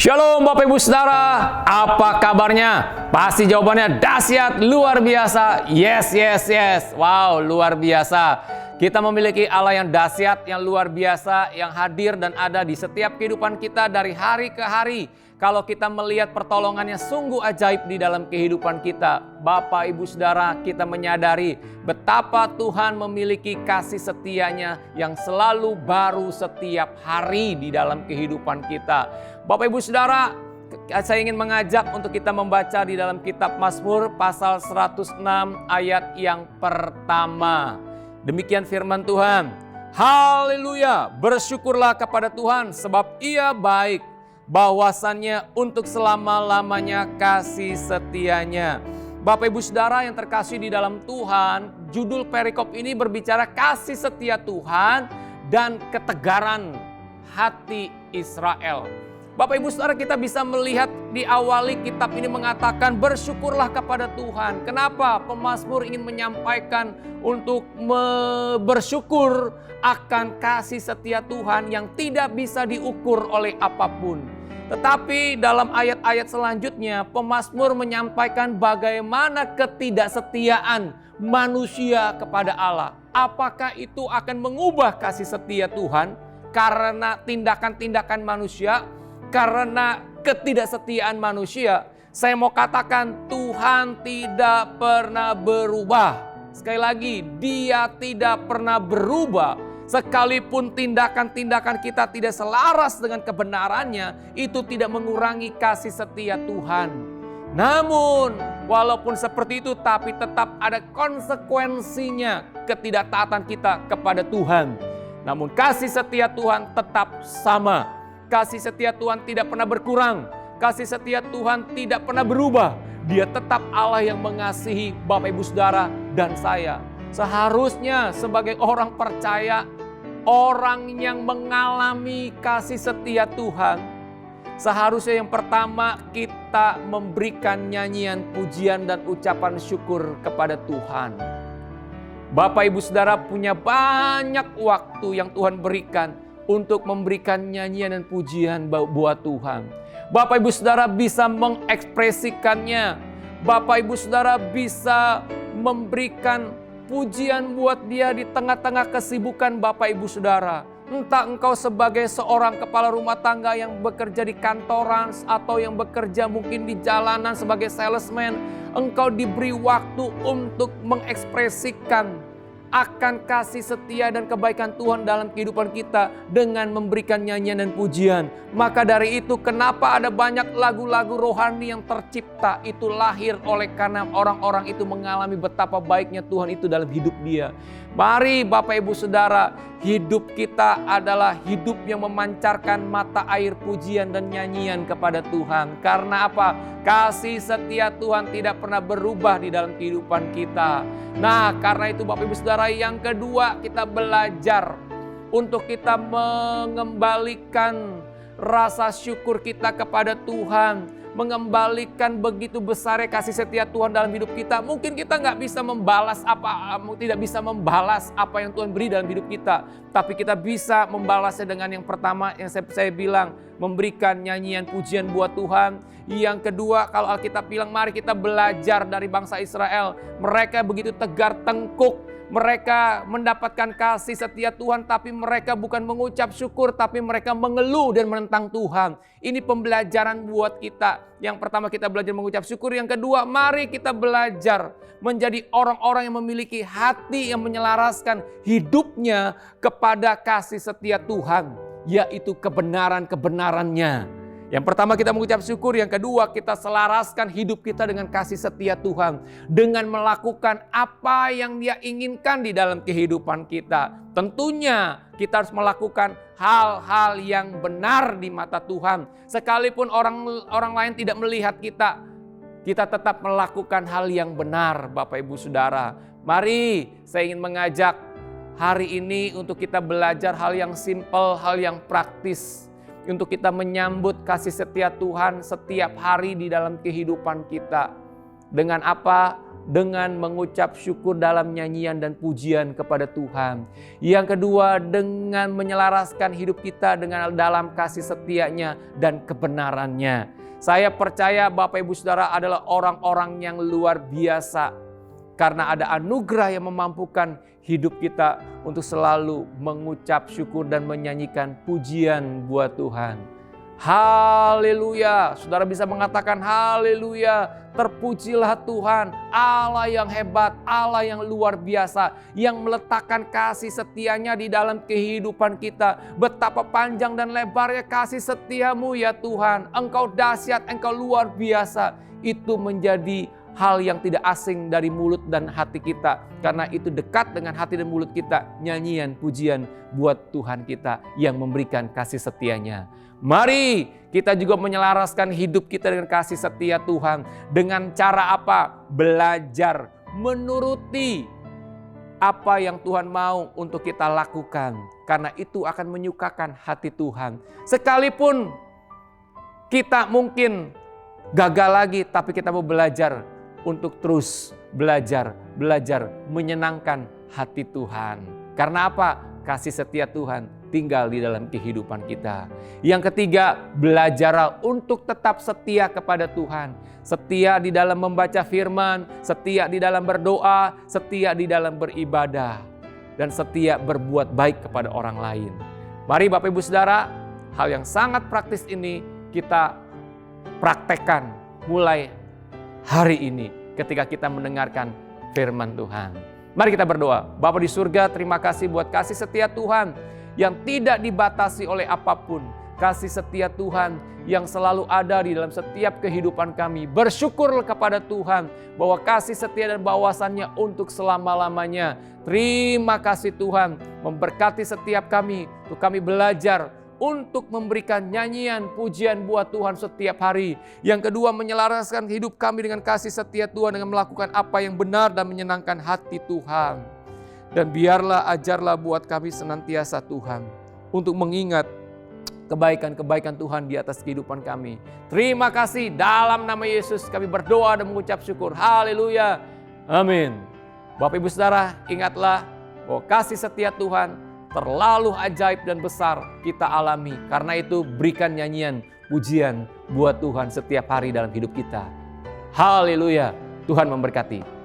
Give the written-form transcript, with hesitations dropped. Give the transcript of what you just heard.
Shalom Bapak Ibu Saudara, apa kabarnya? Pasti jawabannya dahsyat, luar biasa. Yes. Wow, luar biasa. Kita memiliki Allah yang dahsyat, yang luar biasa, yang hadir dan ada di setiap kehidupan kita dari hari ke hari. Kalau kita melihat pertolongannya sungguh ajaib di dalam kehidupan kita. Bapak, Ibu, Saudara, kita menyadari betapa Tuhan memiliki kasih setianya yang selalu baru setiap hari di dalam kehidupan kita. Bapak, Ibu, Saudara, saya ingin mengajak untuk kita membaca di dalam kitab Mazmur pasal 106 ayat yang pertama. Demikian firman Tuhan. Haleluya, bersyukurlah kepada Tuhan sebab Ia baik, bahwasannya untuk selama-lamanya kasih setianya. Bapak Ibu Saudara yang terkasih di dalam Tuhan, judul perikop ini berbicara kasih setia Tuhan dan ketegaran hati Israel. Bapak Ibu Saudara, kita bisa melihat di awali kitab ini mengatakan bersyukurlah kepada Tuhan. Kenapa? Pemazmur ingin menyampaikan untuk bersyukur akan kasih setia Tuhan yang tidak bisa diukur oleh apapun. Tetapi dalam ayat-ayat selanjutnya pemazmur menyampaikan bagaimana ketidaksetiaan manusia kepada Allah. Apakah itu akan mengubah kasih setia Tuhan karena tindakan-tindakan manusia? Karena ketidaksetiaan manusia, saya mau katakan Tuhan tidak pernah berubah. Sekali lagi, Dia tidak pernah berubah. Sekalipun tindakan-tindakan kita tidak selaras dengan kebenarannya, itu tidak mengurangi kasih setia Tuhan. Namun, walaupun seperti itu, tapi tetap ada konsekuensinya ketidaktaatan kita kepada Tuhan. Namun kasih setia Tuhan tetap sama. Kasih setia Tuhan tidak pernah berkurang. Kasih setia Tuhan tidak pernah berubah. Dia tetap Allah yang mengasihi Bapak, Ibu, Saudara, dan saya. Seharusnya sebagai orang percaya, orang yang mengalami kasih setia Tuhan, seharusnya yang pertama kita memberikan nyanyian pujian dan ucapan syukur kepada Tuhan. Bapak, Ibu, Saudara punya banyak waktu yang Tuhan berikan untuk memberikan nyanyian dan pujian buat Tuhan. Bapak, Ibu, Saudara bisa mengekspresikannya. Bapak, Ibu, Saudara bisa memberikan pujian buat Dia di tengah-tengah kesibukan Bapak, Ibu, Saudara. Entah engkau sebagai seorang kepala rumah tangga yang bekerja di kantoran atau yang bekerja mungkin di jalanan sebagai salesman, engkau diberi waktu untuk mengekspresikan akan kasih setia dan kebaikan Tuhan dalam kehidupan kita dengan memberikan nyanyian dan pujian. Maka dari itu kenapa ada banyak lagu-lagu rohani yang tercipta, itu lahir oleh karena orang-orang itu mengalami betapa baiknya Tuhan itu dalam hidup dia. Mari Bapak, Ibu, Saudara, hidup kita adalah hidup yang memancarkan mata air pujian dan nyanyian kepada Tuhan. Karena apa? Kasih setia Tuhan tidak pernah berubah di dalam kehidupan kita. Nah, karena itu Bapak, Ibu, Saudara, yang kedua kita belajar untuk kita mengembalikan rasa syukur kita kepada Tuhan. Mengembalikan begitu besar kasih setia Tuhan dalam hidup kita. Mungkin kita tidak bisa membalas apa yang Tuhan beri dalam hidup kita. Tapi kita bisa membalasnya dengan yang pertama yang saya bilang, memberikan nyanyian pujian buat Tuhan. Yang kedua, kalau Alkitab bilang mari kita belajar dari bangsa Israel. Mereka begitu tegar tengkuk. Mereka mendapatkan kasih setia Tuhan, tapi mereka bukan mengucap syukur, tapi mereka mengeluh dan menentang Tuhan. Ini pembelajaran buat kita. Yang pertama kita belajar mengucap syukur. Yang kedua, mari kita belajar menjadi orang-orang yang memiliki hati yang menyelaraskan hidupnya kepada kasih setia Tuhan, yaitu kebenaran-kebenarannya. Yang pertama kita mengucap syukur, yang kedua kita selaraskan hidup kita dengan kasih setia Tuhan. Dengan melakukan apa yang Dia inginkan di dalam kehidupan kita. Tentunya kita harus melakukan hal-hal yang benar di mata Tuhan. Sekalipun orang lain tidak melihat kita, kita tetap melakukan hal yang benar Bapak, Ibu, Saudara. Mari saya ingin mengajak hari ini untuk kita belajar hal yang simpel, hal yang praktis. Untuk kita menyambut kasih setia Tuhan setiap hari di dalam kehidupan kita. Dengan apa? dengan mengucap syukur dalam nyanyian dan pujian kepada Tuhan. Yang kedua, dengan menyelaraskan hidup kita dengan dalam kasih setia-Nya dan kebenarannya. Saya percaya Bapak Ibu Saudara adalah orang-orang yang luar biasa karena ada anugerah yang memampukan hidup kita untuk selalu mengucap syukur dan menyanyikan pujian buat Tuhan. Haleluya, saudara bisa mengatakan haleluya, terpujilah Tuhan, Allah yang hebat, Allah yang luar biasa, yang meletakkan kasih setia-Nya di dalam kehidupan kita. Betapa panjang dan lebarnya kasih setia-Mu ya Tuhan, Engkau dahsyat, Engkau luar biasa. Itu menjadi hal yang tidak asing dari mulut dan hati kita, karena itu dekat dengan hati dan mulut kita, nyanyian pujian buat Tuhan kita yang memberikan kasih setia-Nya. Mari kita juga menyelaraskan hidup kita dengan kasih setia Tuhan. Dengan cara apa? Belajar menuruti apa yang Tuhan mau untuk kita lakukan. Karena itu akan menyukakan hati Tuhan. Sekalipun kita mungkin gagal lagi, tapi kita mau belajar untuk terus belajar menyenangkan hati Tuhan. Karena apa? Kasih setia Tuhan tinggal di dalam kehidupan kita. Yang ketiga, belajarlah untuk tetap setia kepada Tuhan. Setia di dalam membaca firman, setia di dalam berdoa, setia di dalam beribadah, dan setia berbuat baik kepada orang lain. Mari Bapak Ibu Saudara, hal yang sangat praktis ini kita praktekkan mulai hari ini ketika kita mendengarkan firman Tuhan. Mari kita berdoa. Bapa di surga, terima kasih buat kasih setia Tuhan yang tidak dibatasi oleh apapun. Kasih setia Tuhan yang selalu ada di dalam setiap kehidupan kami. Bersyukur kepada Tuhan bahwa kasih setia dan bawasannya untuk selama-lamanya. Terima kasih Tuhan, memberkati setiap kami untuk kami belajar untuk memberikan nyanyian pujian buat Tuhan setiap hari. Yang kedua, menyelaraskan hidup kami dengan kasih setia Tuhan dengan melakukan apa yang benar dan menyenangkan hati Tuhan. Dan biarlah ajarlah buat kami senantiasa Tuhan untuk mengingat kebaikan-kebaikan Tuhan di atas kehidupan kami. Terima kasih, dalam nama Yesus kami berdoa dan mengucap syukur. Haleluya. Amin. Bapak Ibu Saudara, ingatlah bahwa kasih setia Tuhan terlalu ajaib dan besar kita alami. Karena itu berikan nyanyian, pujian buat Tuhan setiap hari dalam hidup kita. Haleluya. Tuhan memberkati.